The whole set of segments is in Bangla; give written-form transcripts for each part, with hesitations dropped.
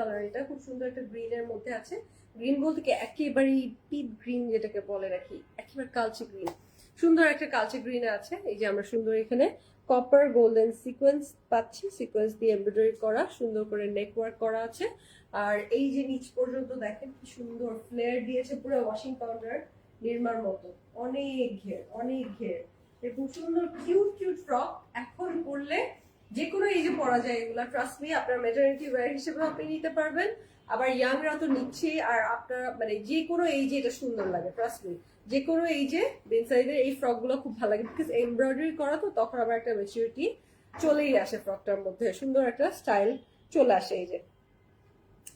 কালার, এটা খুব সুন্দর একটা গ্রিনের মধ্যে আছে। গ্রিন বলতে কি একেবারেই পিট গ্রিন যেটাকে বলে রাখি, একেবারে কালচে গ্রিন, সুন্দর একটা কালচে গ্রিন আছে। এই যে আমরা সুন্দর এখানে কপার গোল্ডেন সিকোয়েন্স পাচ্ছি, সিকোয়েন্স দিয়ে এমব্রয়ডারি করা, সুন্দর করে নেক ওয়ার্ক করা আছে। আর এই যে নিচ পর্যন্ত দেখেন কি সুন্দর ফ্লেয়ার দিয়েছে, পুরো ওয়াশিং পাউডার নির্মার মতো, অনেক ঘের অনেক ঘের, এরকম সুন্দর কিউট কিউট ফ্রক এখন পরলে যে কোনো এজে পরা যায় এগুলা। ট্রাস্ট মি, আপনার ম্যাটারনিটি ওয়্যার হিসেবে আপনি নিতে পারবেন, আবার ইয়াংরা তো নিচ্ছেই, আর আপনার মানে যে কোনো এইজে এটা সুন্দর লাগে। ট্রাস্ট মি, যে কোনো এইজে বেন সাইডের এই ফ্রক গুলো খুব ভালো লাগে, বিকজ এমব্রয়ডারি করা তো, তখন আবার একটা ম্যাচুরিটি চলেই আসে ফ্রকটার মধ্যে, সুন্দর একটা স্টাইল চলে আসে। এই যে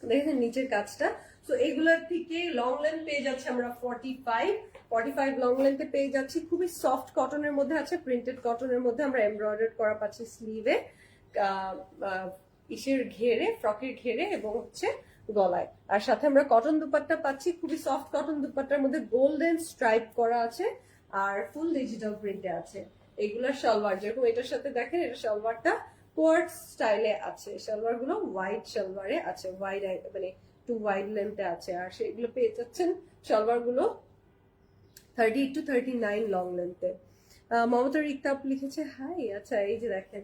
দেখেছেন নিচের কাজটা। তো এগুলার থেকে লং লেন্থ পেয়ে যাচ্ছে আমরা 45 লং লেন্থে পেয়ে যাচ্ছি, খুবই সফট কটনের মধ্যে আছে, প্রিন্টেড কটনের মধ্যে আমরা এমব্রয়ডারি করা পাচ্ছি স্লিভে, ইসের ঘেরে, ফ্রকের ঘেরে এবং হচ্ছে গলায়। আর সাথে আমরা কটন দুপাট্টা পাচ্ছি, খুবই সফট কটন দুপাট্টার মধ্যে গোল্ডেন স্ট্রাইপ করা আছে আর ফুল ডিজিটাল প্রিন্টে আছে। এগুলার সালোয়ার যেরকম এটার সাথে দেখেন, এটা সালোয়ারটা কোয়ার্ট স্টাইলে আছে, সালোয়ার গুলো হোয়াইট সালোয়ারে আছে, ওয়াইড মানে একটু ওয়াইড লেন্থে আছে। আর সেগুলো পেয়ে যাচ্ছেন সালোয়ার গুলো 38 to 39 লং লেন্থে। মমতা রিক্তাপ লিখেছে হাই। আচ্ছা এই যে দেখেন,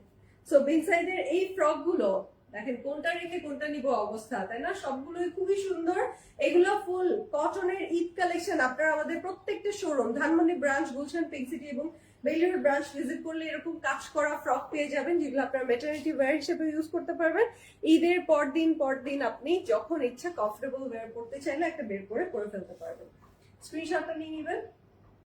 সো বিন সাইডের এই ফ্রক গুলো দেখেন কোনটা রেখে কোনটা নিব অবস্থা, তাই না? সবগুলোই খুবই সুন্দর। এগুলো ফুল কটনের ঈদ কালেকশন। আপনারা আমাদের প্রত্যেকটা showroom Dhanmondi branch, Gulshan, pink city এবং বেইলির ব্রাঞ্চ ভিজিট করলে এরকম কাজ করা ফ্রক পেয়ে যাবেন, যেগুলো আপনার ম্যাটারনিটি ওয়্যার হিসেবে ইউজ করতে পারবেন। ঈদের পর দিন আপনি যখন ইচ্ছা কমফোর্টেবল ওয়্যার করতে চাইলে একটা বের করে ফেলতে পারবেন। স্ক্রিনশটটা নিয়ে নেবেন।